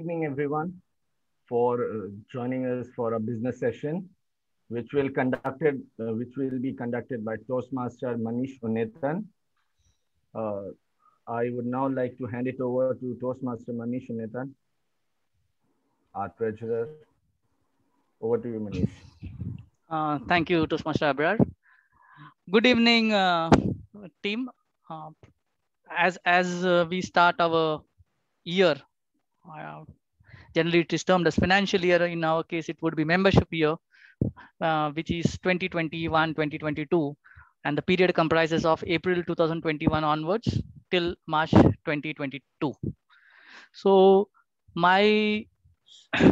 evening, everyone, for joining us for a business session, which will be conducted by Toastmaster Manish Unnethan. Uh, I would now like to hand it over to Toastmaster Manish Unnethan, our treasurer. Over to you, Manish. Thank you, Toastmaster Abrar. Good evening, team. Uh, as we start our year, uh, generally it is termed as financial year. In our case, it would be membership year, which is 2021-2022, and the period comprises of April 2021 onwards till March 2022. So my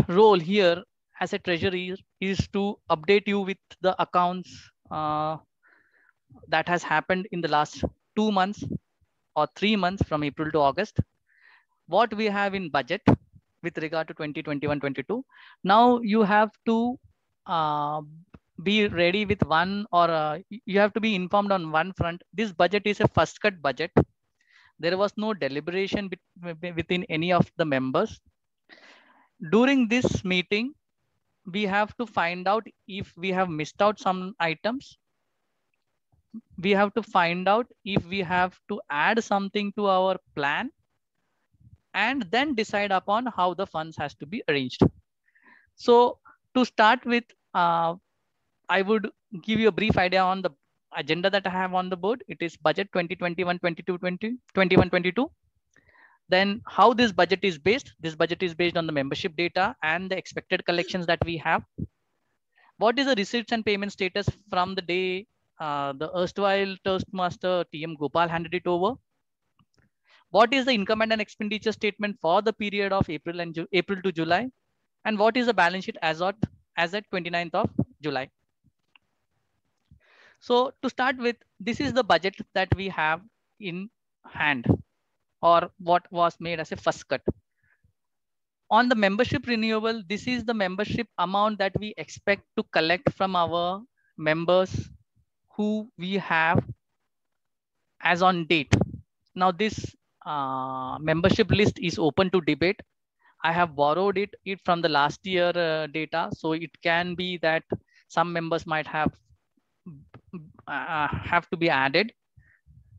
role here as a treasurer is to update you with the accounts that has happened in the last 2 months or 3 months from April to August, what we have in budget with regard to 2021-22. Now you have to be ready with one, or you have to be informed on one front. This budget is a first cut budget. There was no deliberation within any of the members. During this meeting, we have to find out if we have missed out some items. We have to find out if we have to add something to our plan, and then decide upon how the funds has to be arranged. So to start with, I would give you a brief idea on the agenda that I have on the board. It is budget 2021-22. Then how this budget is based. This budget is based on the membership data and the expected collections that we have. What is the receipts and payment status from the day the erstwhile Toastmaster TM Gopal handed it over? What is the income and expenditure statement for the period of April to July? And what is the balance sheet as at 29th of July? So to start with, this is the budget that we have in hand, or what was made as a first cut. On the membership renewal, this is the membership amount that we expect to collect from our members who we have as on date. Now this membership list is open to debate. I have borrowed it from the last year data. So it can be that some members might have to be added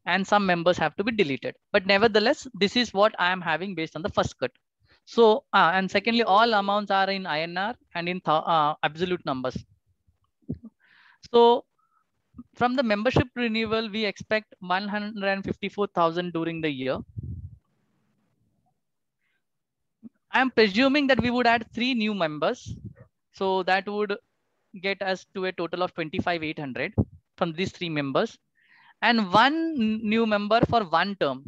and some members have to be deleted. But nevertheless, this is what I am having based on the first cut. So, and secondly, all amounts are in INR and in absolute numbers. So from the membership renewal, we expect 154,000 during the year. I am presuming that we would add 3 new members. So that would get us to a total of 25,800 from these 3 members, and 1 new member for 1 term.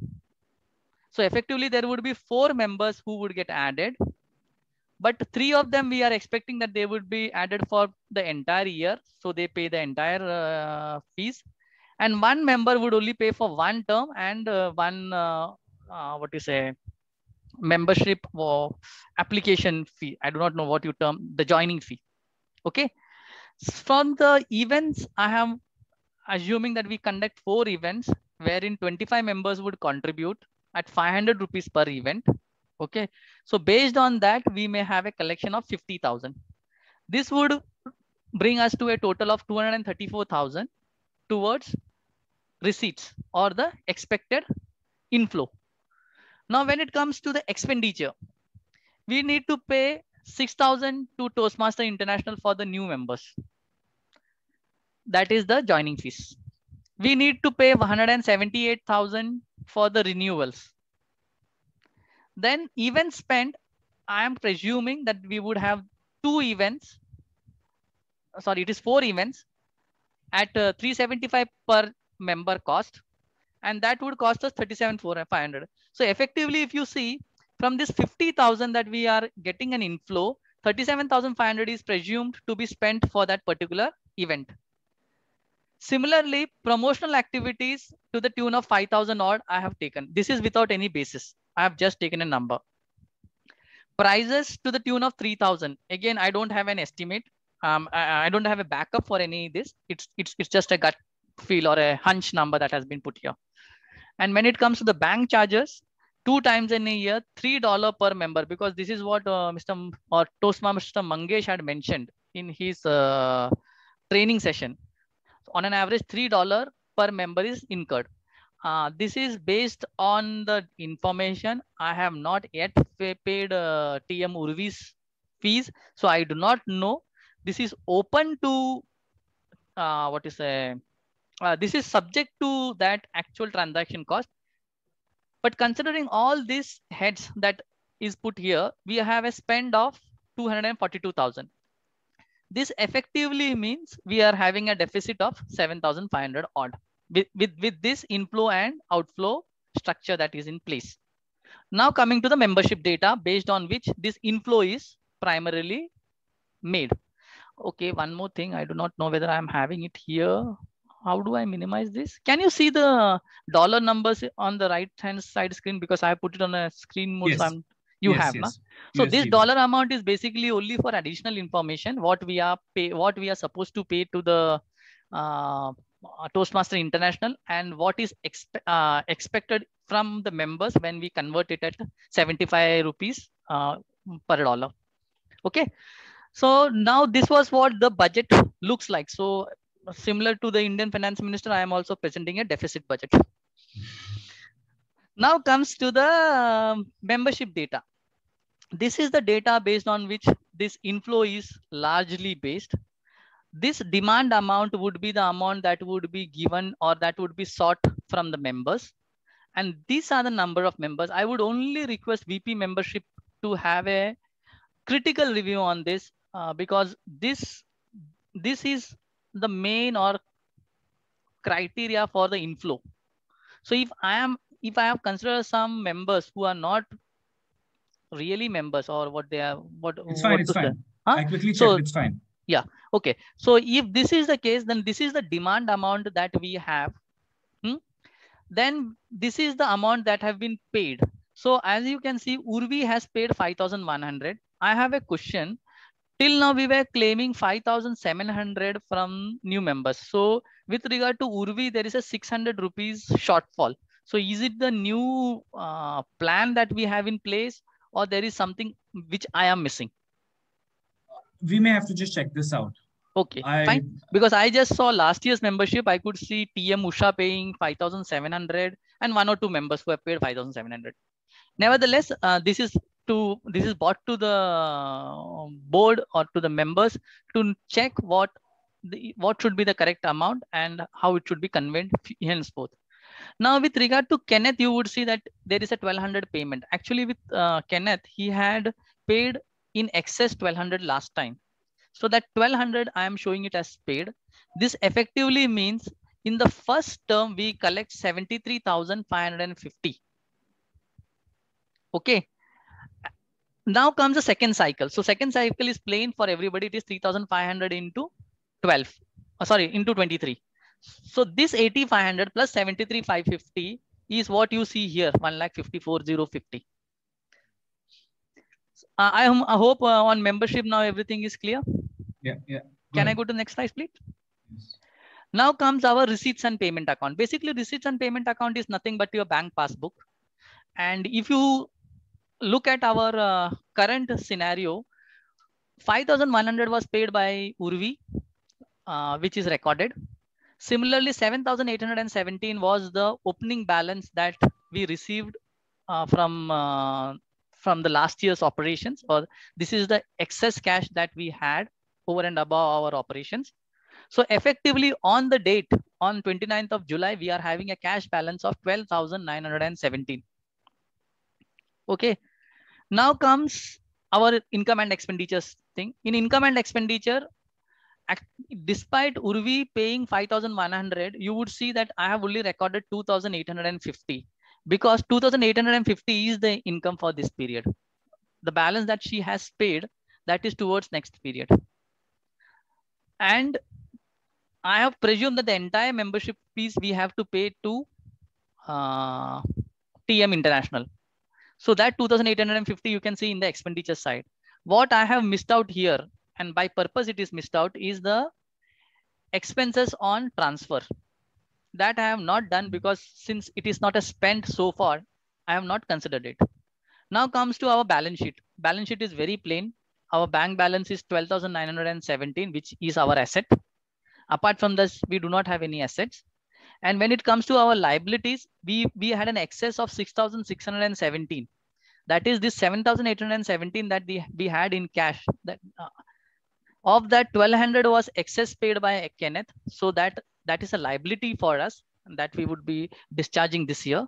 So effectively there would be 4 members who would get added, but 3 of them we are expecting that they would be added for the entire year. So they pay the entire fees, and 1 member would only pay for 1 term and 1 membership or application fee. I do not know what you term the joining fee. Okay. From the events, I am assuming that we conduct 4 events wherein 25 members would contribute at 500 rupees per event. Okay. So based on that, we may have a collection of 50,000. This would bring us to a total of 234,000 towards receipts or the expected inflow. Now, when it comes to the expenditure, we need to pay 6,000 to Toastmaster International for the new members. That is the joining fees. We need to pay 178,000 for the renewals. Then events spent, I am presuming that we would have 2 events. Sorry, it is 4 events at 375 per member cost. And that would cost us 37,500. So effectively, if you see from this 50,000 that we are getting an inflow, 37,500 is presumed to be spent for that particular event. Similarly, promotional activities to the tune of 5,000 odd I have taken. This is without any basis. I have just taken a number. Prizes to the tune of 3,000. Again, I don't have an estimate. I don't have a backup for any of this. It's just a gut feel or a hunch number that has been put here. And when it comes to the bank charges, 2 times in a year, $3 per member, because this is what Toastmaster Mangesh had mentioned in his training session. On an average, $3 per member is incurred. This is based on the information. I have not yet paid TM Urvi's fees, so I do not know. This is open to this is subject to that actual transaction cost. But considering all these heads that is put here, we have a spend of 242,000. This effectively means we are having a deficit of 7,500 odd with this inflow and outflow structure that is in place. Now coming to the membership data based on which this inflow is primarily made. Okay, one more thing. I do not know whether I'm having it here. How do I minimize this? Can you see the dollar numbers on the right hand side screen? Because I put it on a screen mode. Yes. So yes. Na? So this dollar amount is basically only for additional information, what we are supposed to pay to the Toastmaster International, and what is expected from the members when we convert it at 75 rupees per dollar. Okay. So now this was what the budget looks like. So similar to the Indian Finance Minister, I am also presenting a deficit budget. Now comes to the membership data. This is the data based on which this inflow is largely based. This demand amount would be the amount that would be given or that would be sought from the members. And these are the number of members. I would only request VP membership to have a critical review on this because this is the main or criteria for the inflow. So if I have considered some members who are not really members, or what they are, it's fine. Huh? I quickly checked. It's fine. Yeah. Okay. So if this is the case, then this is the demand amount that we have. Then this is the amount that have been paid. So as you can see, Urvi has paid 5,100. I have a question. Till now, we were claiming 5,700 from new members. So with regard to Urvi, there is a 600 rupees shortfall. So is it the new plan that we have in place, or there is something which I am missing? We may have to just check this out. Okay, fine. Because I just saw last year's membership. I could see TM Usha paying 5,700 and 1 or 2 members who have paid 5,700. Nevertheless, this is brought to the board or to the members to check what should be the correct amount and how it should be conveyed henceforth. Now, with regard to Kenneth, you would see that there is a 1,200 payment. Actually, with Kenneth, he had paid in excess 1,200 last time. So that 1,200, I am showing it as paid. This effectively means in the first term, we collect 73,550. Okay. Now comes the second cycle. So second cycle is plain for everybody. It is 3,500 into 12. Into 23. So this 8,500 plus 73,550 is what you see here, 1,54,050. I hope on membership now everything is clear. Yeah. Can I go to the next slide, please? Yes. Now comes our receipts and payment account. Basically, receipts and payment account is nothing but your bank passbook. And if you look at our current scenario, 5,100 was paid by Urvi, which is recorded. Similarly, 7,817 was the opening balance that we received from the last year's operations, or this is the excess cash that we had over and above our operations. So effectively on the date, on 29th of July, we are having a cash balance of 12,917. Okay. Now comes our income and expenditures thing. In income and expenditure, despite Urvi paying 5,100, you would see that I have only recorded 2,850 because 2,850 is the income for this period. The balance that she has paid, that is towards next period. And I have presumed that the entire membership fees we have to pay to TM International. So that 2,850 you can see in the expenditure side. What I have missed out here, and by purpose it is missed out, is the expenses on transfer. That I have not done because since it is not a spend so far, I have not considered it. Now comes to our balance sheet. Balance sheet is very plain. Our bank balance is 12,917, which is our asset. Apart from this, we do not have any assets. And when it comes to our liabilities, we had an excess of 6,617. That is this 7,817 that we had in cash. That of that 1,200 was excess paid by Kenneth. So that is a liability for us that we would be discharging this year.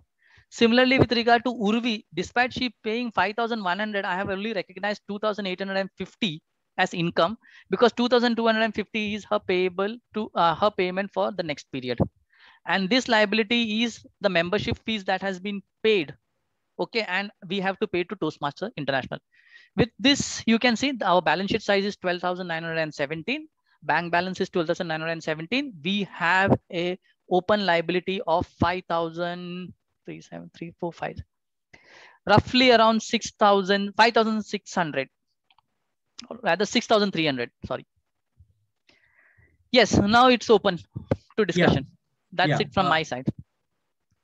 Similarly, with regard to Urvi, despite she paying 5,100, I have only recognized 2,850 as income because 2,250 is her payable to her payment for the next period. And this liability is the membership fees that has been paid. Okay, and we have to pay to Toastmaster International. With this, you can see our balance sheet size is 12,917. Bank balance is 12,917. We have a open liability of 5,37345, roughly around 5,600, or rather 6,300. Sorry. Yes, now it's open to discussion. Yeah. That's it from my side.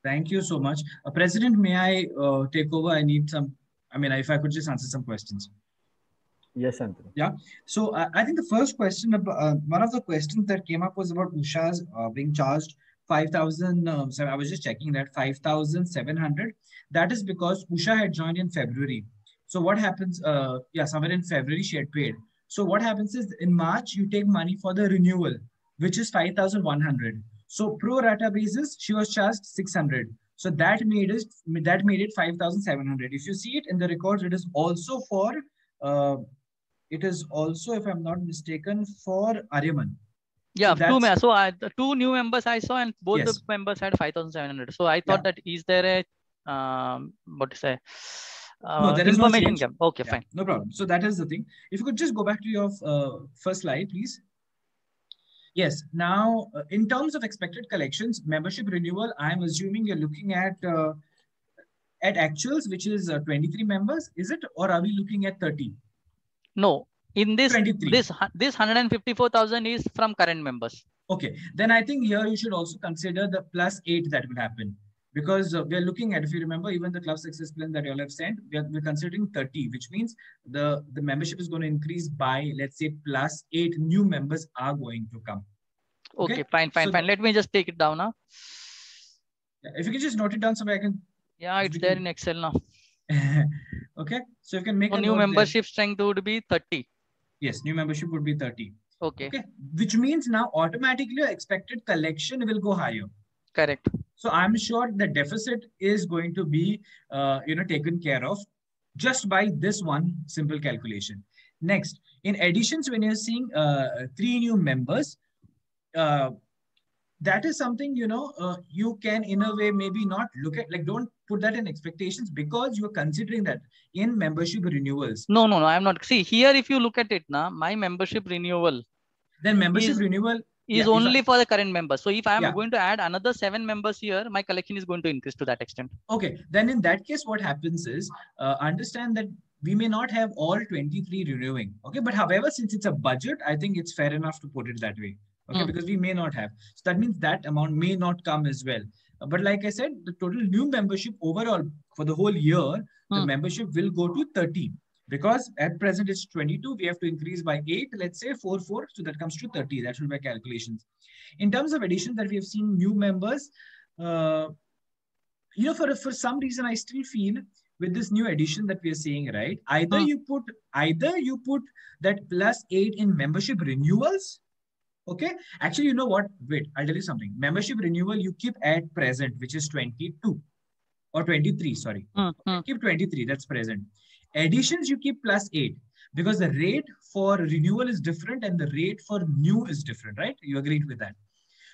Thank you so much. President, may I take over? I need some, if I could just answer some questions. Yes, Anthony. Yeah. So I think the first question, one of the questions that came up was about Usha's being charged 5,000. So I was just checking that 5,700. That is because Usha had joined in February. So what happens? Somewhere in February she had paid. So what happens is in March you take money for the renewal, which is 5,100. So pro rata basis she was charged 600. So that made it 5,700. If you see it in the records, it is also for. It is also, if I'm not mistaken, for Aryaman. Yeah, so two new members I saw, and both the members had 5,700. So I thought that is there a what to say? No, there is information no gap. Okay, fine. No problem. So that is the thing. If you could just go back to your first slide, please. Yes. Now, in terms of expected collections, membership renewal, I'm assuming you're looking at actuals, which is 23 members. Is it, or are we looking at 30? No, in this 23. this 154,000 is from current members. Okay, then I think here you should also consider the +8 that will happen, because we are looking at, if you remember, even the club success plan that you all have sent, we're considering 30, which means the membership is going to increase by, let's say, +8 new members are going to come. Okay, fine. Let me just take it down now. If you can just note it down so I can. Yeah, it's there in Excel now. Okay, so you can make a new membership strength would be 30. Yes, new membership would be 30. Okay, which means now automatically your expected collection will go higher. Correct. So I'm sure the deficit is going to be taken care of just by this one simple calculation. Next, in additions, when you're seeing 3 new members, that is something, you can in a way maybe not look at, like, don't put that in expectations, because you're considering that in membership renewals. No, I'm not. See here, if you look at it now, my membership renewal. Then membership renewal is only for the current members. So if I'm going to add another 7 members here, my collection is going to increase to that extent. Okay. Then in that case, what happens is, understand that we may not have all 23 renewing. Okay. But however, since it's a budget, I think it's fair enough to put it that way. Okay, because we may not have. So that means that amount may not come as well. But like I said, the total new membership overall for the whole year, the membership will go to 30. Because at present it's 22, we have to increase by 8, let's say 4. So that comes to 30. That should be calculations. In terms of addition that we have seen new members, for some reason, I still feel with this new addition that we are seeing, right? Either you put that +8 in membership renewals. Okay. Actually, you know what? Wait, I'll tell you something. Membership renewal, you keep at present, which is 22 or 23. Sorry. Keep 23. That's present. Additions, you keep +8, because the rate for renewal is different and the rate for new is different, right? You agreed with that.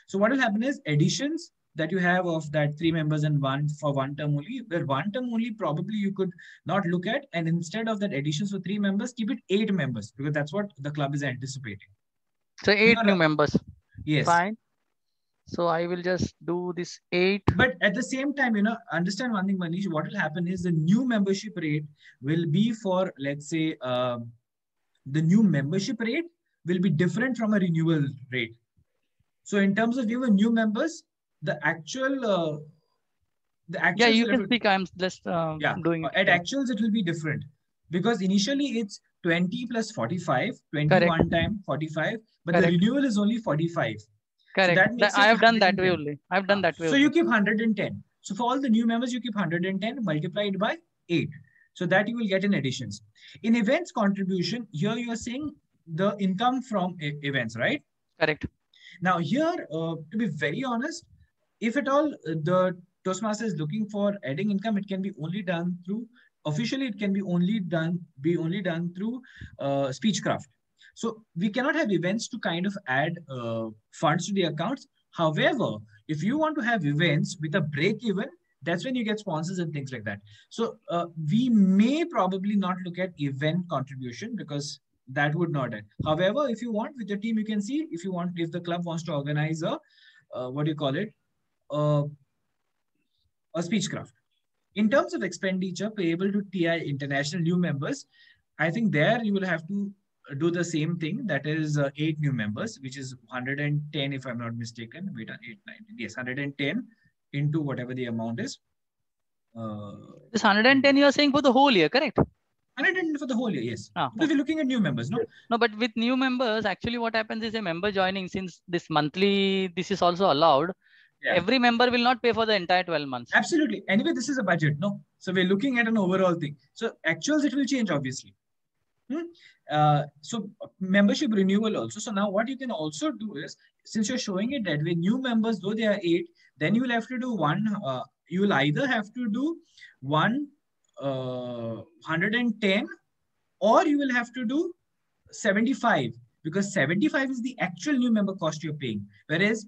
So what will happen is additions that you have of that 3 members and 1 for 1 term only, where 1 term only probably you could not look at. And instead of that additions for 3 members, keep it 8 members, because that's what the club is anticipating. So 8 new members. Yes. Fine. So I will just do this 8. But at the same time, understand one thing, Manish, what will happen is the new membership rate will be for, let's say, the new membership rate will be different from a renewal rate. So in terms of new members, the actual The actuals Yeah, you will can have to- speak. I'm just doing it. At Yeah. actuals, it will be different because initially it's 20 plus 45, 21 time 45, but the Correct. renewal is only 45. So Correct. that makes it I have done that way 110. only. I've done that way So only. you keep 110. So for all the new members, you keep 110 multiplied by 8. So that you will get in additions. In events contribution, here you are saying the income from events, right? Correct. Now here, to be very honest, if at all the Toastmaster is looking for adding income, it can be only done through, officially it can be only done through Speechcraft. So we cannot have events to kind of add funds to the accounts. However, if you want to have events with a break even, that's when you get sponsors and things like that. So we may probably not look at event contribution because that would not add. However, if you want with your team, you can see if the club wants to organize a what do you call it, a Speechcraft. In terms of expenditure payable to TI International new members, I think there you will have to do the same thing. That is 8 new members, which is 110 if I'm not mistaken. Wait, 8, 9, yes, 110 into whatever the amount is. This 110 you are saying for the whole year, correct? 110 for the whole year, yes. Ah, because we're looking at new members, no? No, but with new members, actually what happens is a member joining, since this monthly, this is also allowed. Yeah. Every member will not pay for the entire 12 months. Absolutely. Anyway, this is a budget, no? So we're looking at an overall thing. So actuals, it will change, obviously. So membership renewal also. So now what you can also do is, since you're showing it that way, new members, though they are 8, then you will have to do one, you will either have to do 110 or you will have to do 75 because 75 is the actual new member cost you're paying. Whereas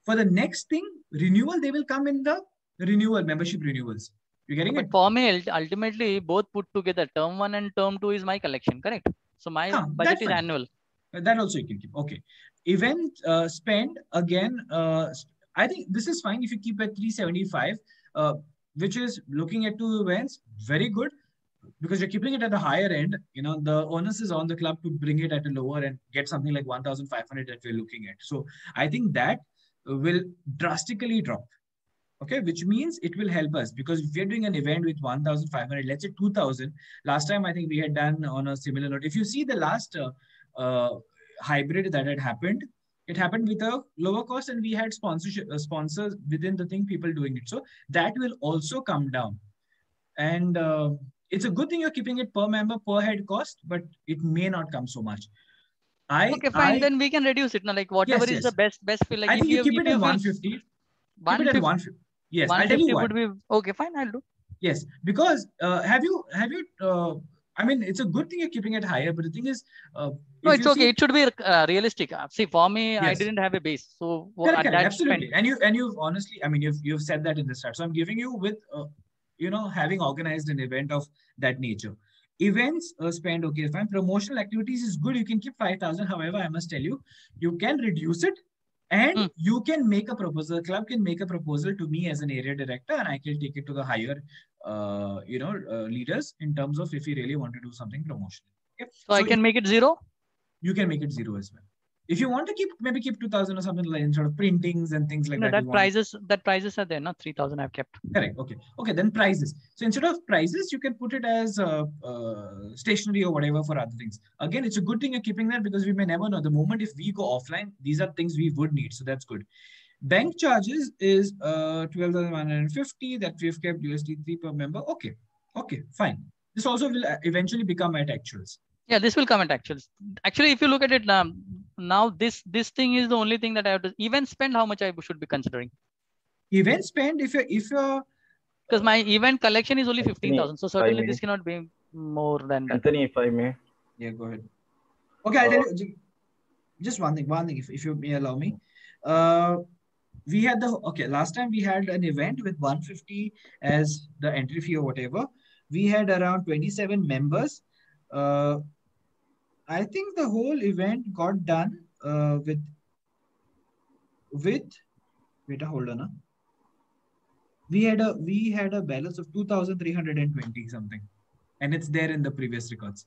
for the next thing, renewal, they will come in the renewal, membership renewals. You're getting it? For me, ultimately, both put together, term 1 and term 2 is my collection, correct? So my budget is annual. That also you can keep. Okay. Event spend, again, I think this is fine if you keep at 375, which is looking at 2 events, very good. Because you're keeping it at the higher end, you know, the onus is on the club to bring it at a lower and get something like 1,500 that we're looking at. So I think that will drastically drop. Okay, which means it will help us because if we're doing an event with 1,500, let's say 2,000. Last time I think we had done on a similar note. If you see the last hybrid that had happened, it happened with a lower cost and we had sponsors within the thing, people doing it. So that will also come down. And it's a good thing you're keeping it per member, per head cost, but it may not come so much. Okay, fine. Then we can reduce it now. Like whatever is the best feel. Like I think you keep it at 150. Keep it at 150. Yes, I'll tell you what. Would be okay. Fine, I'll do. Yes, because have you? I mean, it's a good thing you're keeping it higher, but the thing is, no, it's okay. It should be realistic. See, for me, yes. I didn't have a base, so correct, absolutely. And you've honestly, I mean, you've said that in the start. So I'm giving you with. You know, having organized an event of that nature. Events spend, okay, fine. Promotional activities is good. You can keep 5,000. However, I must tell you, you can reduce it and you can make a proposal. The club can make a proposal to me as an area director and I can take it to the higher, leaders in terms of if you really want to do something promotional. Okay? So I can make it 0? You can make it 0 as well. If you want to maybe keep 2,000 or something like sort of printings and things like that. That prices are there, not 3,000 I've kept. Correct. Okay. Okay. Then prices. So instead of prices, you can put it as stationery or whatever for other things. Again, it's a good thing you're keeping that because we may never know. The moment if we go offline, these are things we would need. So that's good. Bank charges is 12,150 that we've kept USD3 per member. Okay. Okay. Fine. This also will eventually become at actuals. Yeah, this will come at actuals. Actually, if you look at it now this thing is the only thing that I have to event spend. How much I should be considering? Event spend if you're because my event collection is only 15,000, so certainly this cannot be more than that. Anthony, if I may. Yeah, go ahead. Okay, I'll tell you just one thing. If you may allow me. We had last time we had an event with 150 as the entry fee or whatever. We had around 27 members. I think the whole event got done with wait, hold on. We had a balance of 2,320 something, and it's there in the previous records.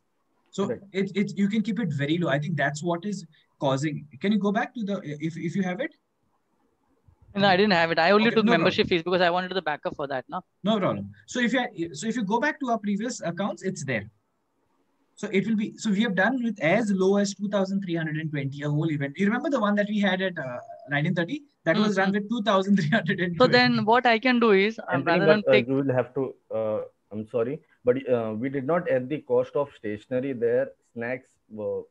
So it's you can keep it very low. I think that's what is causing. Can you go back to the if you have it? No, I didn't have it. I only Okay, took no membership fees because I wanted the backup for that. No. No problem. So if you go back to our previous accounts, it's there. So it will be, so we have done with as low as 2,320 a whole event. You remember the one that we had at 1930? That was run with 2,320. So then what I can do is Anthony, rather than but take. you will have to. I'm sorry, but we did not add the cost of stationery there, snacks,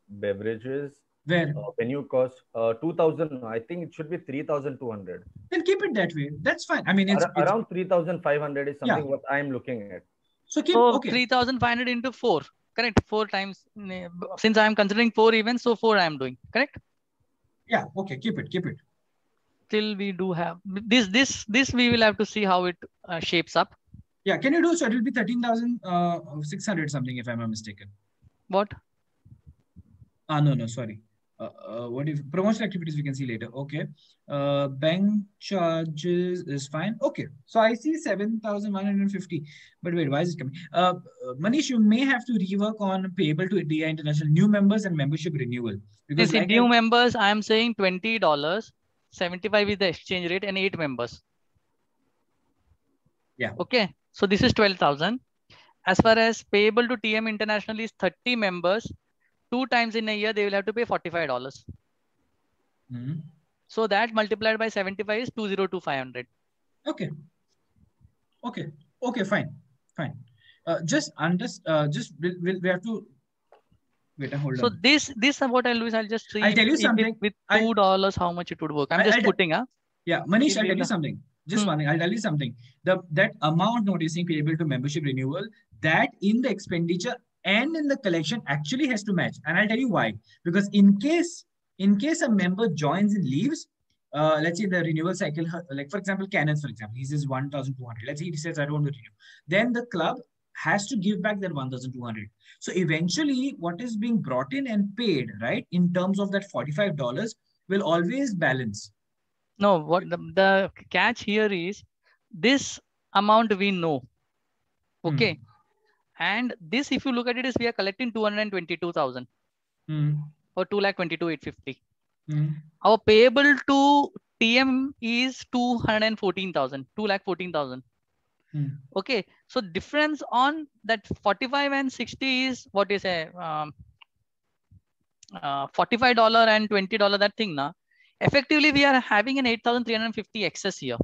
beverages. Where? Venue cost 2,000. I think it should be 3,200. Then keep it that way. That's fine. I mean, it's around 3,500 is something what I'm looking at. So keep So okay. 3,500 into 4. Correct. 4 times. Since I'm considering 4 events, so 4 I'm doing. Correct. Yeah. Okay. Keep it. Keep it. Till we do have this we will have to see how it shapes up. Yeah. Can you do so? It will be 13,600 something if I'm not mistaken. What? No, sorry. What if promotional activities we can see later? Okay. Bank charges is fine. Okay. So I see 7,150. But wait, why is it coming? Manish, you may have to rework on payable to DI International new members and membership renewal. Because like new members, I am saying $20, 75 is the exchange rate, and 8 members. Yeah. Okay. So this is 12,000. As far as payable to TM International is 30 members. 2 times in a year, they will have to pay $45. So that multiplied by 75 is 202,500. Okay. Fine. We have to wait and hold on. So this what I'll do is I'll just see. I'll tell you something. With $2, how much it would work. I'm just putting. Yeah, Manish, I'll tell you something. Just one thing. I'll tell you something. That amount noticing payable to membership renewal, that in the expenditure and in the collection actually has to match. And I'll tell you why. Because in case a member joins and leaves, let's say the renewal cycle, like for example, Kenneth, for example, he says 1,200. Let's say he says, I don't want to renew. Then the club has to give back that 1,200. So eventually what is being brought in and paid, right, in terms of that $45 will always balance. No, what the catch here is this amount we know. Okay. And this, if you look at it, is we are collecting 222,000 or 222,850. Our payable to TM is 214,000, 214,000. Okay, so difference on that 45 and 60 is what is a $45 and $20 that thing now. Effectively, we are having an 8,350 excess here.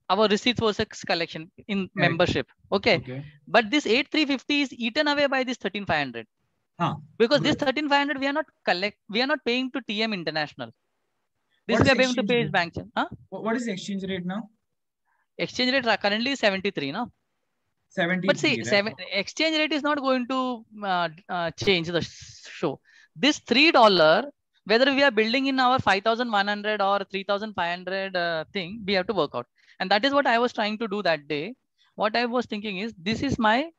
Our receipts versus collection in membership. Okay. But this 8,350 is eaten away by this 13,500. Because this 13,500 we are not paying to TM International. This we are paying to pay bank. What is the exchange rate now? Exchange rate currently is 73, no? 73. But see, exchange rate is not going to change the show. This $3, whether we are building in our 5,100 or 3,500 thing, we have to work out. And that is what I was trying to do that day. What I was thinking is, this is my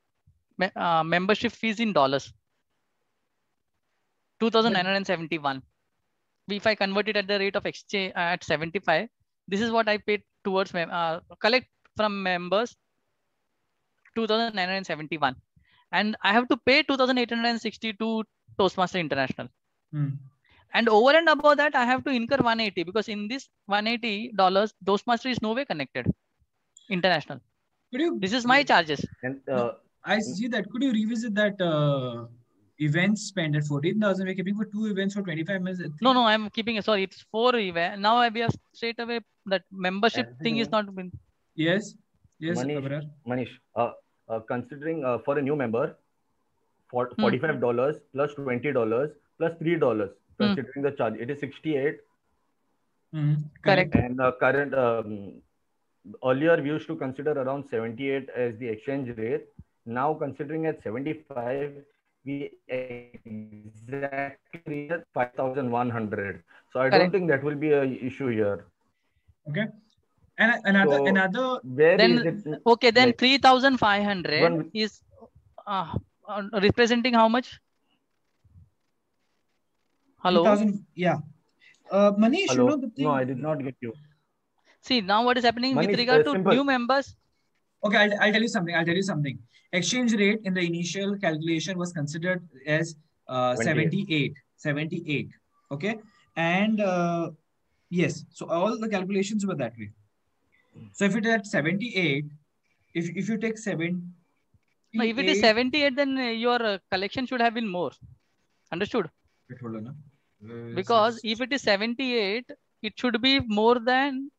membership fees in dollars. 2,971. If I convert it at the rate of exchange at 75, this is what I paid towards collect from members 2,971. And I have to pay 2,860 to Toastmaster International. And over and above that, I have to incur 180 because in this $180, Toastmaster is no way connected. International. This is my charges. And I see that. Could you revisit that events spent at 14,000? We're keeping for 2 events for 25 minutes. No, I'm keeping it. Sorry, it's 4 events. Now we have straight away that membership thing is not been. Yes. Manish, considering for a new member, $45 plus $20 plus $3. Considering the charge, it is 68. Correct. And current earlier we used to consider around 78 as the exchange rate. Now considering at 75, we exactly at 5,100. So I don't think that will be an issue here. Okay. And another. Where then, is it? Okay, then 3,500 is representing how much? Hello. 3,000. Yeah. Manish, Hello? you know the thing. No, I did not get you. See, now what is happening Manish, with regard to simple. new members? Okay, I'll tell you something. Exchange rate in the initial calculation was considered as 78. Okay. And Yes. So all the calculations were that way. So if it at 78, if you take No, if it is 78, 78, then your collection should have been more. Understood? wait, hold on. Because if it is 78, it should be more than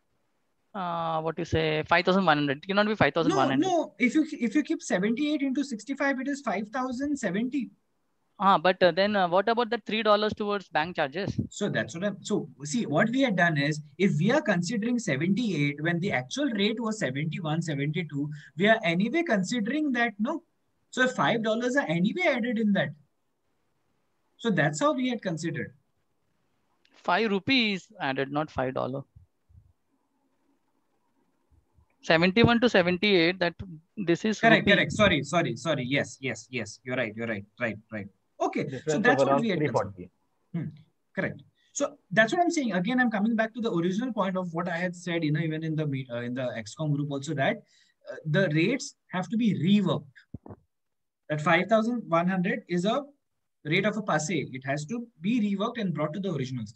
what you say 5,100. It cannot be No, 5,100. no. If you keep 78 into 65, it is 5,070. But then what about the $3 towards bank charges? So that's what I'm. So see, what we had done is, if we are considering 78 when the actual rate was 71, 72, we are anyway considering that, no. So if $5 are anyway added in that. So that's how we had considered. 5 rupees added, not $5. 71 to 78. That this is Correct, rupee. correct. Sorry. Yes. You're right. Right. Okay. So Difference that's of what around we had considered. 340. Correct. So that's what I'm saying. Again, I'm coming back to the original point of what I had said, even in the XCOM group also, that the rates have to be reworked. That 5,100 is a rate of a passe. It has to be reworked and brought to the originals.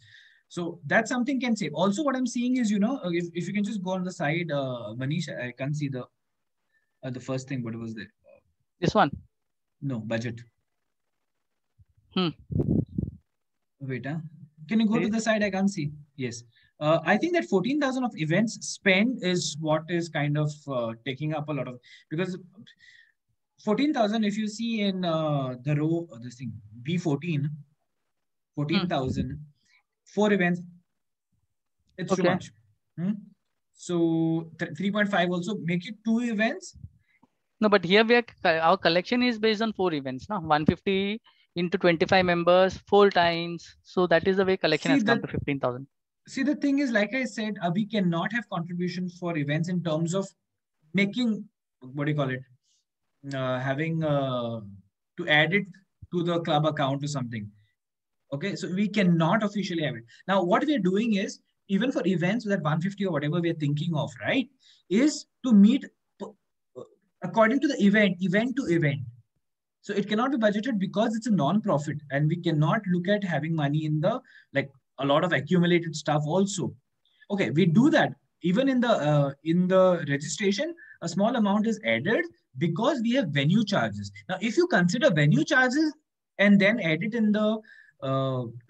So that's something can save. Also, what I'm seeing is, if you can just go on the side, Manish, I can't see the first thing. What was there? This one. No, budget. Hmm. Wait, can you go to the side? I can't see. Yes. I think that 14,000 of events spend is what is kind of taking up a lot of, because 14,000, if you see in the row, this thing, B14, 14,000, 4 events, it's too Okay. much. So 3.5 also, make it 2 events. No, but here our collection is based on 4 events. No, 150 into 25 members, 4 times. So that is the way collection has come to 15,000. See, the thing is, like I said, we cannot have contribution for events in terms of making, what do you call it? Having to add it to the club account or something. Okay, so we cannot officially have it. Now, what we're doing is, even for events that 150 or whatever we're thinking of, right, is to meet according to the event to event. So it cannot be budgeted because it's a non-profit, and we cannot look at having money in the, like, a lot of accumulated stuff also. Okay, we do that. Even in the registration, a small amount is added because we have venue charges. Now, if you consider venue charges and then add it in the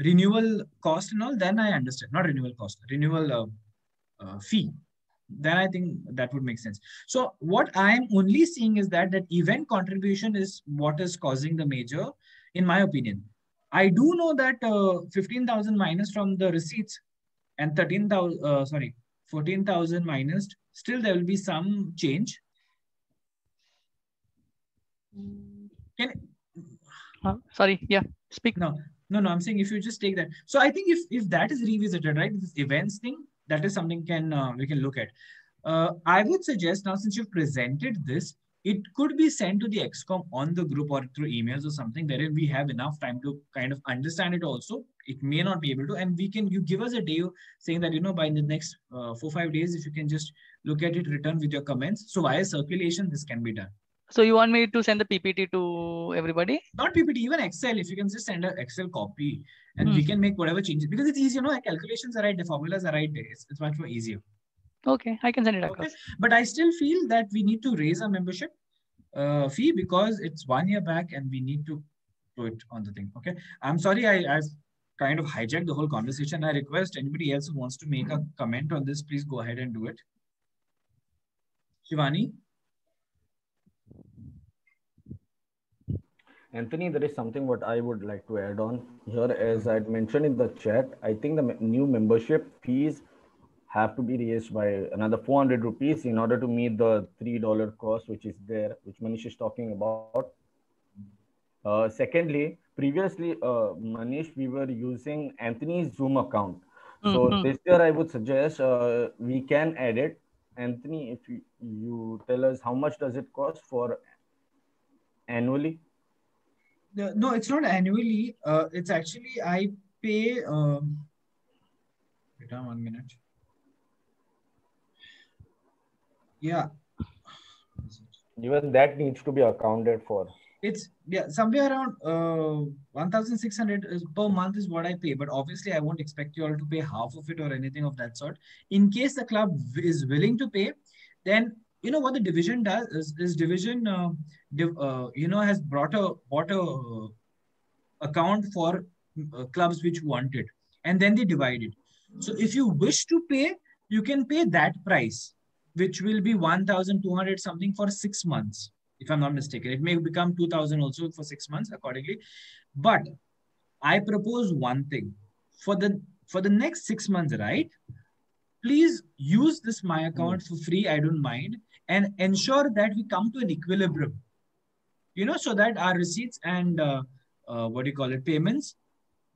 renewal cost and all, then I understand. Not renewal cost, renewal fee. Then I think that would make sense. So what I'm only seeing is that event contribution is what is causing the major, in my opinion. I do know that 15,000 minus from the receipts and 14,000 minus, still there will be some change. Sorry, yeah, speak. No, I'm saying if you just take that. So I think if that is revisited, right, this events thing, that is something we can look at. I would suggest now, since you've presented this, it could be sent to the XCOM on the group or through emails or something, wherein we have enough time to kind of understand it also. It may not be able to, and you give us a day saying that, by the next 4-5 days, if you can just look at it, return with your comments. So via circulation, this can be done. So you want me to send the PPT to everybody? Not PPT, even Excel. If you can just send an Excel copy, and we can make whatever changes, because it's easy, calculations are right, the formulas are right. It's much more easier. Okay, I can send it across. Okay. But I still feel that we need to raise our membership fee, because it's 1 year back and we need to do it on the thing. Okay. I'm sorry, I've kind of hijacked the whole conversation. I request anybody else who wants to make a comment on this, please go ahead and do it. Shivani? Anthony, there is something what I would like to add on here. As I mentioned in the chat, I think the new membership fees have to be raised by another 400 rupees in order to meet the $3 cost, which is there, which Manish is talking about. Secondly, previously, Manish, we were using Anthony's Zoom account. So this year, I would suggest we can add it. Anthony, if you tell us how much does it cost for annually? No, it's not annually. It's actually, I pay. Wait 1 minute. Yeah. Even that needs to be accounted for. It's somewhere around 1,600 per month is what I pay. But obviously, I won't expect you all to pay half of it or anything of that sort. In case the club is willing to pay, then what the division does is division has bought a account for clubs which want it, and then they divide it. So if you wish to pay, you can pay that price, which will be 1,200 something for 6 months, if I'm not mistaken. It may become 2,000 also for 6 months accordingly. But I propose one thing for the next 6 months, right? Please use this my account for free. I don't mind, and ensure that we come to an equilibrium. So that our receipts and what do you call it, payments,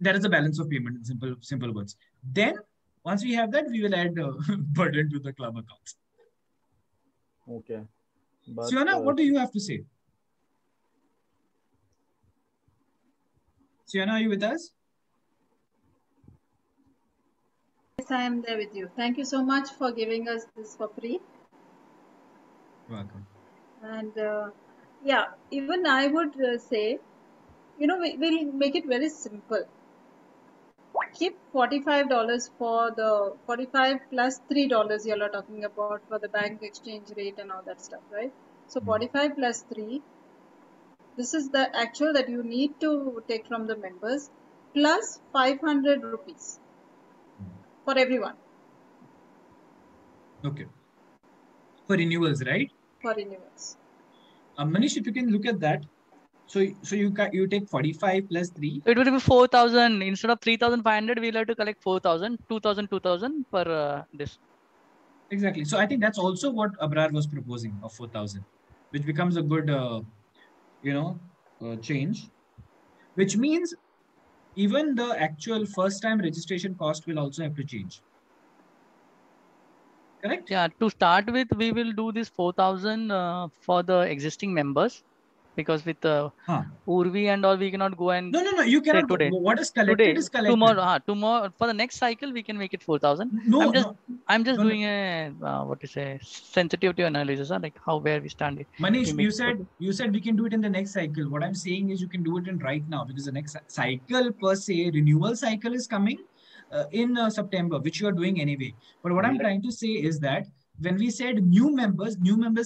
there is a balance of payment in simple words. Then once we have that, we will add burden to the club accounts. Okay. But, Siona, what do you have to say? Siona, are you with us? Yes, I am there with you. Thank you so much for giving us this for free. You're welcome. And yeah, even I would say, we'll make it very simple. Keep $45 for the 45 plus $3 you are talking about for the bank exchange rate and all that stuff, right? So 45 plus 3, this is the actual that you need to take from the members, plus 500 rupees for everyone. Okay. For renewals, right? For renewals. Manish, if you can look at that. So you take 45 plus 3. So it will be 4,000 instead of 3,500. We'll have to collect 4,000, 2,000 per this. Exactly. So I think that's also what Abrar was proposing of 4,000, which becomes a good, change. Which means even the actual first-time registration cost will also have to change. Correct? Yeah. To start with, we will do this 4,000 for the existing members, because with Urvi and all, we cannot go and no. You cannot today. What is collected Today, is collected. Tomorrow for the next cycle, we can make it 4,000. No, I'm just doing a sensitivity analysis, like where we stand. Manish, you said we can do it in the next cycle. What I'm saying is you can do it in right now, because the next cycle per se, renewal cycle is coming in September, which you are doing anyway. But what I'm trying to say is that when we said new members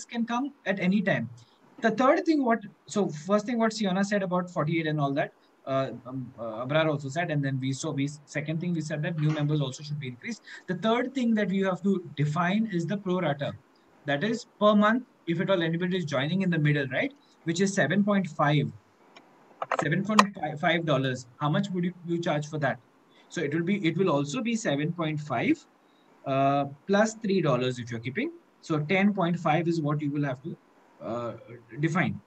can come at any time. The third thing, first thing what Siona said about 48 and all that, Abrar also said, and then second thing we said that new members also should be increased. The third thing that we have to define is the pro rata. That is per month, if at all anybody is joining in the middle, right? Which is $7.5. How much would you charge for that? So it will also be 7.5 plus $3 if you're keeping. So 10.5 is what you will have to define.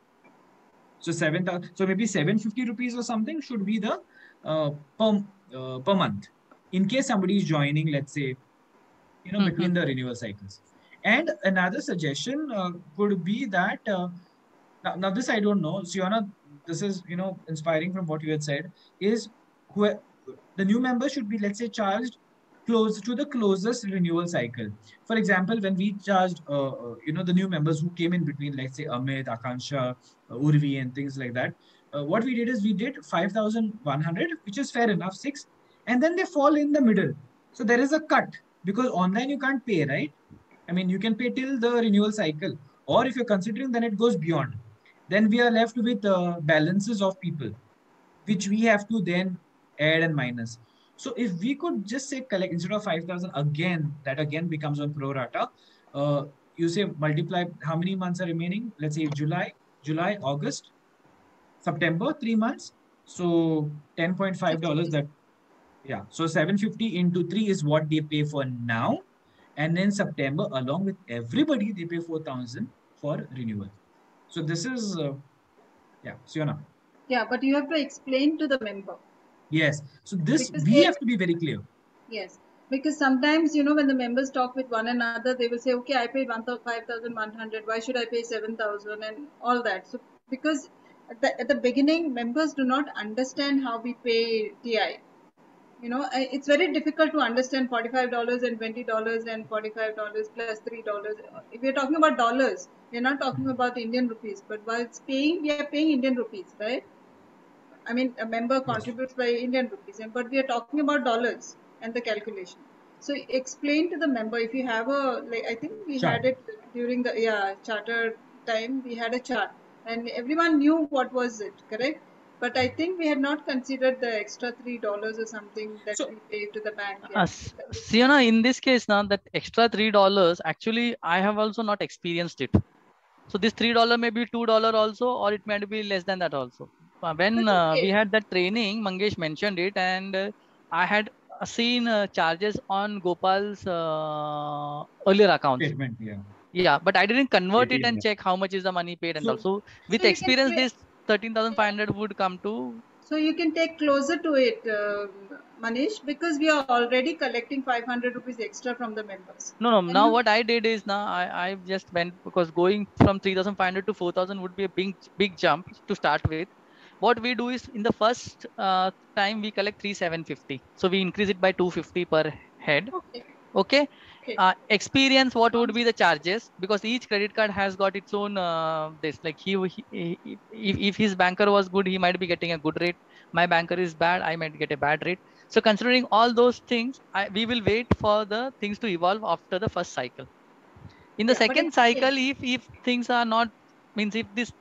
So so maybe 750 rupees or something should be the per month, in case somebody is joining, let's say, between the renewal cycles. And another suggestion could be that now this I don't know, Siona, this is inspiring from what you had said, is the new member should be, let's say, charged close to the closest renewal cycle. For example, when we charged, the new members who came in between, let's say, Amit, Akansha, Urvi, and things like that, what we did is we did 5,100, which is fair enough, 6, and then they fall in the middle. So there is a cut, because online you can't pay, right? I mean, you can pay till the renewal cycle, or if you're considering, then it goes beyond. Then we are left with balances of people, which we have to then add and minus. So if we could just say collect instead of 5,000 again, that again becomes on pro rata. You say multiply how many months are remaining? Let's say July, August, September, 3 months. So $10.5 that, yeah. So 750 into 3 is what they pay for now. And then September, along with everybody, they pay 4,000 for renewal. So this is, Siona. Yeah, but you have to explain to the member. Yes. So we have to be very clear. Yes. Because sometimes, when the members talk with one another, they will say, okay, I paid 5,100. Why should I pay 7,000 and all that? So because at the beginning, members do not understand how we pay TI. It's very difficult to understand $45 and $20 and $45 plus $3. If we're talking about dollars, we're not talking about Indian rupees, but while it's paying, we are paying Indian rupees, right? I mean, a member contributes by Indian rupees, but we are talking about dollars and the calculation. So explain to the member if you have I think we had it during the charter time. We had a chart, and everyone knew what was it, correct? But I think we had not considered the extra $3 or something that we paid to the bank. Sienna, in this case, now that extra $3, actually, I have also not experienced it. So this $3 may be $2 also, or it might be less than that also. When we had that training, Mangesh mentioned it, and I had seen charges on Gopal's earlier accounts. Statement, yeah, but I didn't convert it and check how much is the money paid and also with experience, this 13,500 would come to. So you can take closer to it, Manish, because we are already collecting 500 rupees extra from the members. No. Now what I did is I just went, because going from 3,500 to 4,000 would be a big jump to start with. What we do is in the first time we collect 3,750. So we increase it by 250 per head. Okay. Experience, what would be the charges, because each credit card has got its own this, like if his banker was good, he might be getting a good rate. My banker is bad, I might get a bad rate. So considering all those things, we will wait for the things to evolve after the first cycle. In the second cycle, if things are not, means if this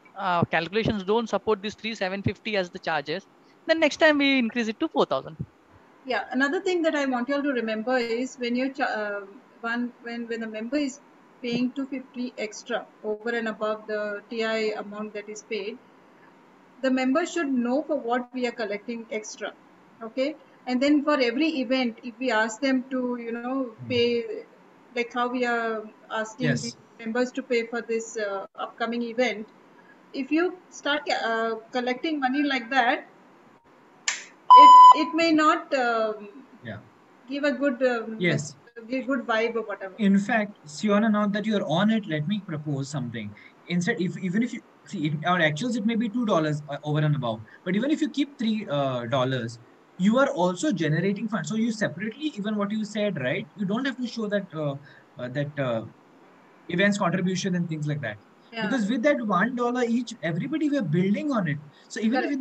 calculations don't support this 3,750 as the charges, then next time we increase it to 4,000. Yeah, another thing that I want you all to remember is when you're when the member is paying 250 extra over and above the TI amount that is paid, the member should know for what we are collecting extra. Okay, and then for every event, if we ask them to pay, like how we are asking the members to pay for this upcoming event, if you start collecting money like that, it may not give a good give good vibe or whatever. In fact, Siona, now that you're on it, let me propose something. Instead, even if you see our actuals, it may be $2 over and above, but even if you keep $3, you are also generating funds. So you separately, even what you said, right? You don't have to show that events contribution and things like that. Because with that $1 each, everybody, we are building on it. So even if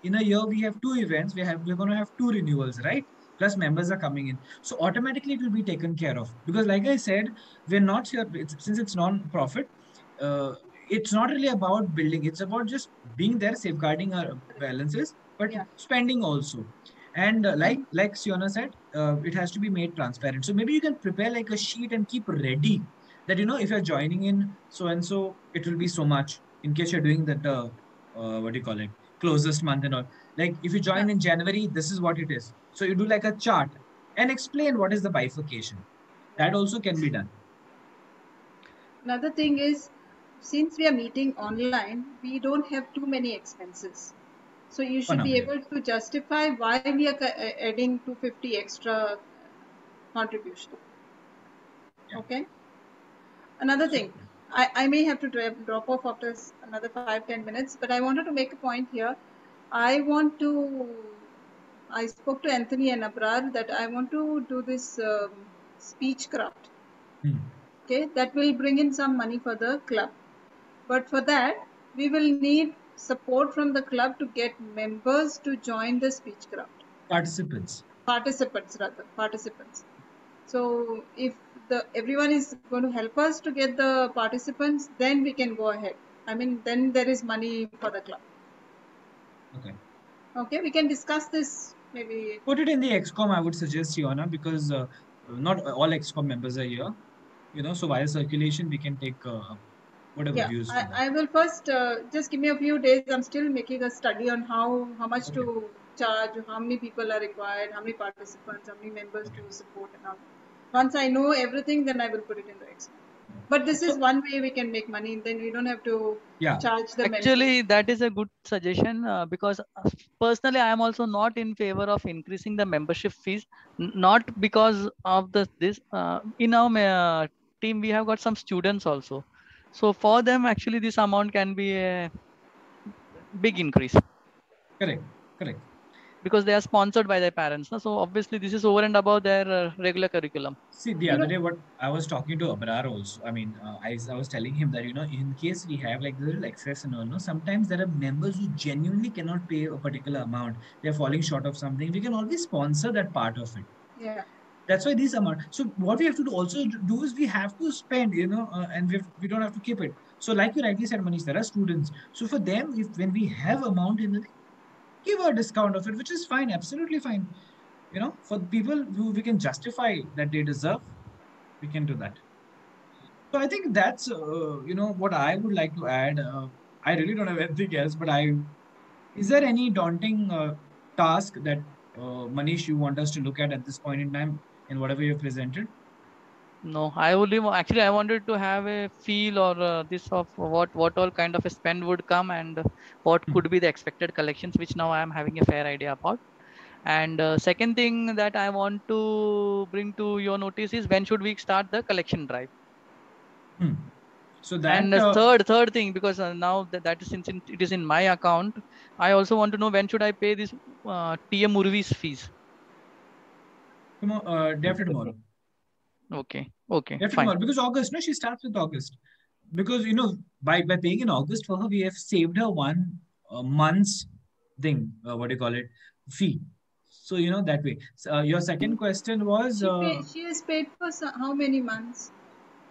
in a year we have 2 events, we're going to have 2 renewals, right? Plus members are coming in, so automatically it will be taken care of. Because like I said, we're not here, since it's non-profit, it's not really about building, it's about just being there, safeguarding our balances, but spending also. And like Siona said, it has to be made transparent. So maybe you can prepare like a sheet and keep ready that, if you're joining in so and so, it will be so much, in case you're doing that what do you call it, closest month and all. Like if you join in January, this is what it is. So you do like a chart and explain what is the bifurcation. That also can be done. Another thing is, since we are meeting online, we don't have too many expenses. So you should be able to justify why we are adding 250 extra contribution. Okay. Another thing, I may have to drop off after another 5-10 minutes, but I wanted to make a point here. I spoke to Anthony and Abrar that I want to do this speech craft. Okay, that will bring in some money for the club. But for that, we will need support from the club to get members to join the speech craft. Participants. So if everyone is going to help us to get the participants, then we can go ahead. I mean, then there is money for the club. Okay, we can discuss this maybe. Put it in the XCOM, I would suggest, Siona, because not all XCOM members are here. So via circulation, we can take whatever views. I will first just give me a few days. I'm still making a study on how much to charge, how many people are required, how many participants, how many members to support and all. Once I know everything, then I will put it in the XCOM. But this is one way we can make money. Then we don't have to charge the Actually, that is a good suggestion because personally, I am also not in favor of increasing the membership fees. Not because of this. In our team, we have got some students also. So for them, actually, this amount can be a big increase. Correct. because they are sponsored by their parents. No? So obviously this is over and above their regular curriculum. See, the other day, what I was talking to Abrar also, I mean, I was telling him that, in case we have like the little excess and all, sometimes there are members who genuinely cannot pay a particular amount. They're falling short of something. We can always sponsor that part of it. Yeah. That's why these amount. So what we have to do also do is we have to spend, and we don't have to keep it. So like you rightly said, Manish, there are students. So for them, when we have amount in the, give a discount of it, which is fine, absolutely fine. For the people who we can justify that they deserve, we can do that. So I think that's, what I would like to add. I really don't have anything else, but is there any daunting task that Manish, you want us to look at this point in time in whatever you presented? No, I only actually I wanted to have a feel or this of what all kind of a spend would come and what could be the expected collections, which now I am having a fair idea about. And second thing that I want to bring to your notice is when should we start the collection drive? So that, and third thing, because now that is since it is in my account, I also want to know when should I pay this TM Urvi's fees. definitely tomorrow. Okay, Definitely fine. tomorrow, because August, no, she starts with August. Because by paying in August for her, we have saved her 1 month's thing. What do you call it? Fee. So that way. So, your second question was She has paid for how many months?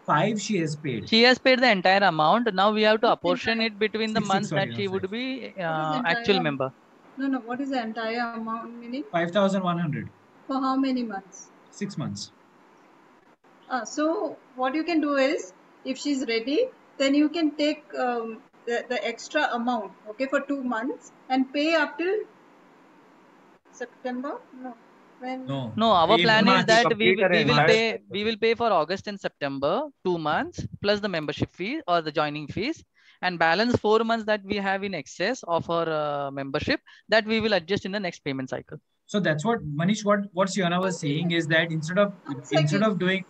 5 she has paid. She has paid the entire amount. Now we have to apportion it between the months that she would be actual member. No. What is the entire amount meaning? 5,100. For how many months? 6 months. So what you can do is, if she's ready, then you can take the extra amount, okay, for 2 months and pay up till September. No, our plan is that we will pay for August and September 2 months plus the membership fee or the joining fees, and balance 4 months that we have in excess of our membership, that we will adjust in the next payment cycle. So that's what Manish, what Sienna was saying is that instead of doing,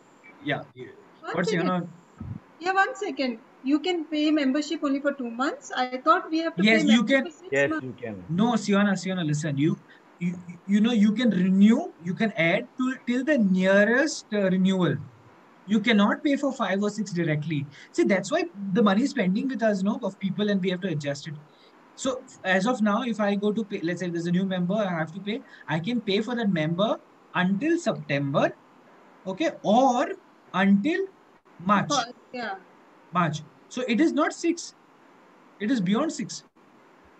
what's Sienna? Yeah, 1 second. You can pay membership only for 2 months. I thought we have to pay membership for 6 months. Yes, you can. No, Sienna, listen. You can renew. You can add till the nearest renewal. You cannot pay for 5 or 6 directly. See, that's why the money is pending with us, of people, and we have to adjust it. So as of now, if I go to pay, let's say there's a new member, I have to pay. I can pay for that member until September, okay, or until March. Yeah. March. So it is not 6. It is beyond 6.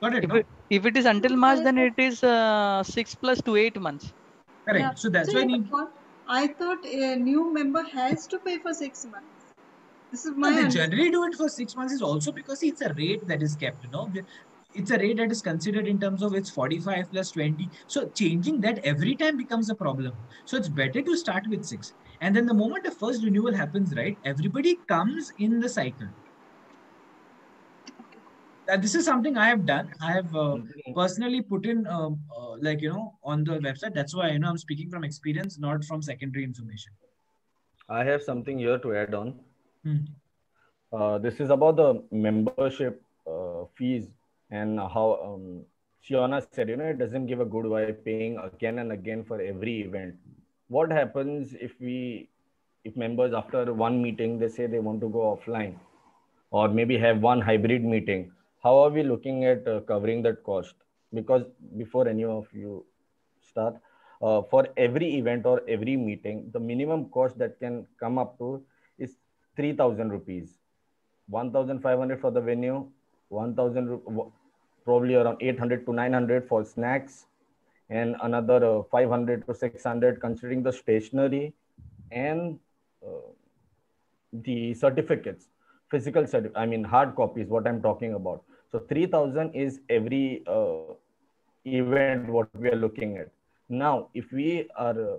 Got it? If it is until March, then it is 6 plus 2, 8 months. Correct. Yeah. So that's why I thought a new member has to pay for 6 months. This is my they generally do it for 6 months is also because it's a rate that is kept, It's a rate that is considered in terms of it's 45 plus 20. So changing that every time becomes a problem. So it's better to start with 6. And then the moment the first renewal happens, right, everybody comes in the cycle. This is something I have done. I have personally put in, on the website. That's why, I'm speaking from experience, not from secondary information. I have something here to add on. This is about the membership fees and how Sienna said, it doesn't give a good vibe paying again and again for every event. What happens if members after one meeting, they say they want to go offline or maybe have one hybrid meeting? How are we looking at covering that cost? Because before any of you start, for every event or every meeting, the minimum cost that can come up to is 3,000 rupees, 1,500 for the venue, 1,000, probably around 800 to 900 for snacks, and another 500 to 600 considering the stationery and the certificates, physical hard copies, what I'm talking about. So 3,000 is every event what we are looking at. Now, if we are,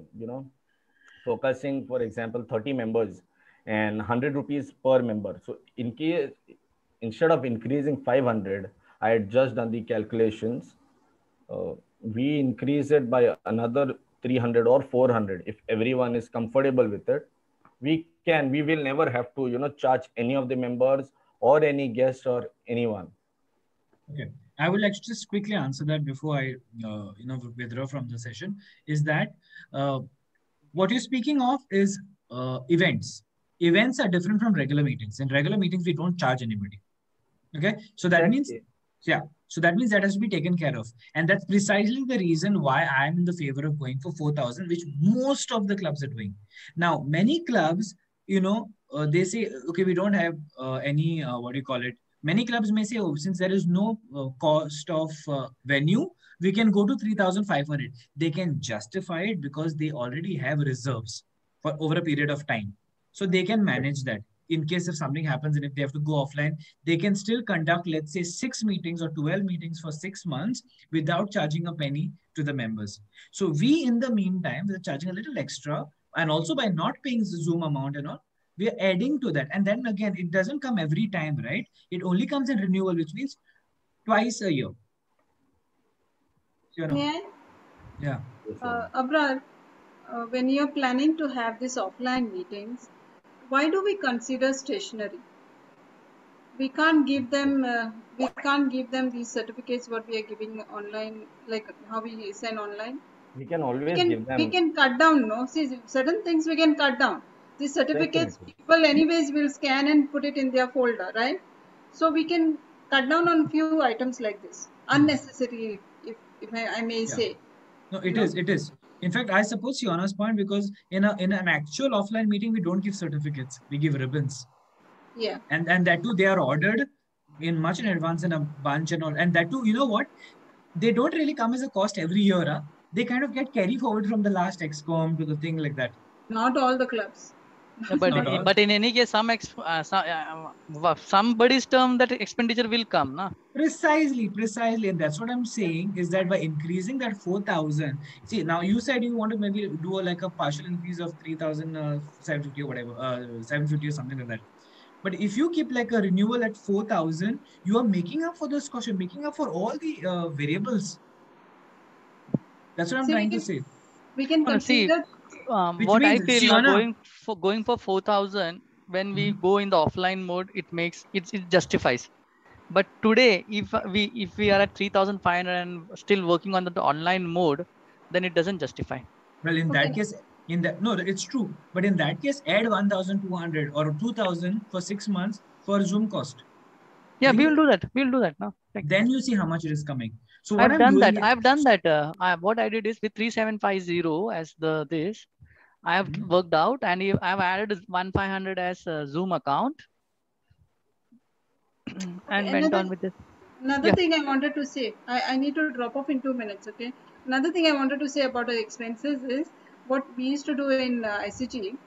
focusing, for example, 30 members and 100 rupees per member. So in case, instead of increasing 500, I had just done the calculations. We increase it by another 300 or 400. If everyone is comfortable with it, we will never have to, charge any of the members or any guest or anyone. Okay. I would like to just quickly answer that before I, withdraw from the session. Is that uh, what you're speaking of is events. Events are different from regular meetings. In regular meetings, we don't charge anybody. Okay, so that means, Exactly. yeah, so that means that has to be taken care of, and that's precisely the reason why I'm in the favor of going for 4,000, which most of the clubs are doing. Now, many clubs, they say, okay, we don't have any what do you call it? Many clubs may say, oh, since there is no cost of venue, we can go to 3,500. They can justify it because they already have reserves for over a period of time, so they can manage that. In case if something happens and if they have to go offline, they can still conduct, let's say, 6 meetings or 12 meetings for 6 months without charging a penny to the members. So we, in the meantime, we're charging a little extra, and also by not paying the Zoom amount and all, we are adding to that. And then again, it doesn't come every time, right? It only comes in renewal, which means twice a year. May I? Yeah. Yes, sir. Abrar, when you're planning to have these offline meetings, why do we consider stationery? We can't give them these certificates what we are giving online, like how we send online. We can always give We them. can cut down, no? See, certain things we can cut down. These certificates, Definitely. people anyways will scan and put it in their folder, right? So we can cut down on few items like this, unnecessary, if I may Yeah. say. No, You know? it is. In fact, I suppose Fiona's point, because in an actual offline meeting, we don't give certificates, we give ribbons. Yeah. And that too, they are ordered in much in advance in a bunch and all. And that too, you know what? They don't really come as a cost every year. Huh? They kind of get carry forward from the last XCOM to the thing like that. Not all the clubs. Yeah, but Not all. but in any case, somebody's term that expenditure will come, na? Precisely. And that's what I'm saying, is that by increasing that 4,000, see, now you said you want to maybe do like a partial increase of 3,750 or whatever, 750 or something like that. But if you keep like a renewal at 4,000, you are making up for this cost. You're making up for all the variables. That's what I'm See, trying to say. we can No, see, consider. Which what I means, feel see, now, Anna, going for 4,000, when we go in the offline mode, it justifies. But today, if we are at 3,500 and still working on the online mode, then it doesn't justify. well, in Okay. that case, no, it's true. But in that case, add 1,200 or 2,000 for 6 months for Zoom cost. Yeah, Leave we it. will do that. We will do that now. Like, Then you see how much it is coming. So what I've I'm done doing that. I've done that. What I did is with 3,750 as this, I have worked out, and I've added 1,500 as a Zoom account, and went on with this. Another Yeah. thing I wanted to say, I need to drop off in 2 minutes, okay? Another thing I wanted to say about the expenses is what we used to do in ICG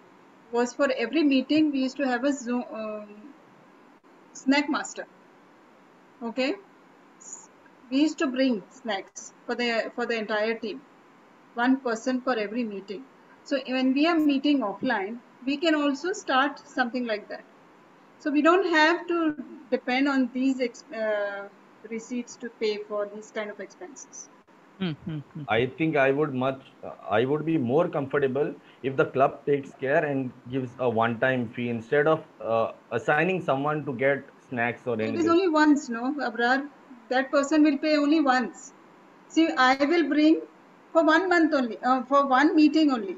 was for every meeting, we used to have a Zoom snack master, okay? We used to bring snacks for the entire team, one person for every meeting. So when we are meeting offline, we can also start something like that. So we don't have to depend on these receipts to pay for these kind of expenses. I think I would be more comfortable if the club takes care and gives a one-time fee instead of assigning someone to get snacks or It is anything. only once, no, Abrar? That person will pay only once. See, I will bring for 1 month only, for one meeting only.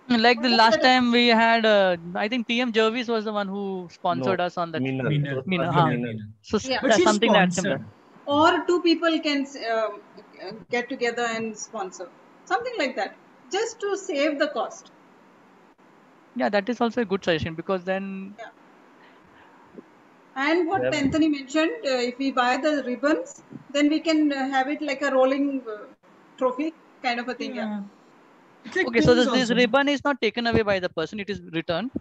Like the last time we had, I think PM Jervis was the one who sponsored us on that. Minal. Minal. So Yeah. But that's she's something that's similar. sponsored. Or two people can get together and sponsor. Something like that. Just to save the cost. Yeah, that is also a good suggestion, because then. Yeah. And what Anthony mentioned, if we buy the ribbons, then we can have it like a rolling trophy kind of a thing. Yeah. Like Okay, so this also. ribbon is not taken away by the person; it is returned.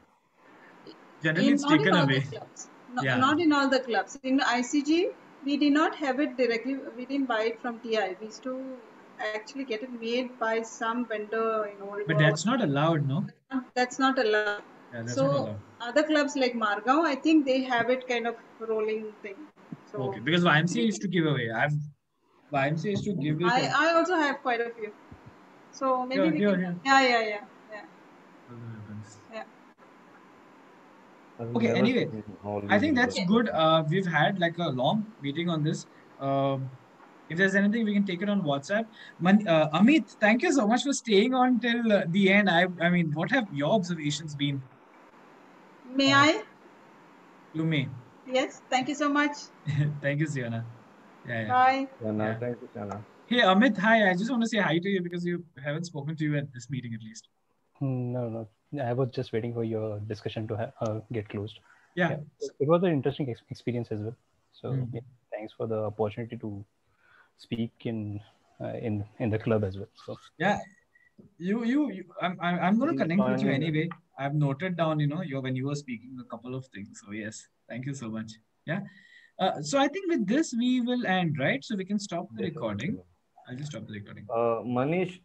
Generally, it's taken away. Clubs. Not in all the clubs. In ICG, we did not have it directly. We didn't buy it from TI. We used to actually get it made by some vendor in Old. But that's not allowed, no? That's not allowed. Yeah, that's so not allowed. Other clubs like Margao, I think they have it kind of rolling thing. So okay, because YMCA used to give away. YMCA used to give it. I also have quite a few. So maybe we can. Yeah. Okay, anyway, I think that's good. We've had like a long meeting on this. If there's anything, we can take it on WhatsApp. Amit, thank you so much for staying on till the end. I mean, what have your observations been? May I? You may. Yes, thank you so much. Thank you, Sienna. Yeah. Bye. Shana, Yeah. thank you, Shana. Hey, Amit, hi. I just want to say hi to you because you haven't spoken to you at this meeting at least. No. I was just waiting for your discussion to get closed. Yeah. It was an interesting experience as well. So Mhm. thanks for the opportunity to speak in the club as well. So Yeah. I'm going to Please connect with you join in. anyway. I've noted down, when you were speaking a couple of things. So yes, thank you so much. Yeah. So I think with this we will end, right? So we can stop the Yes, sir. recording. I'll just stop the recording. Manish,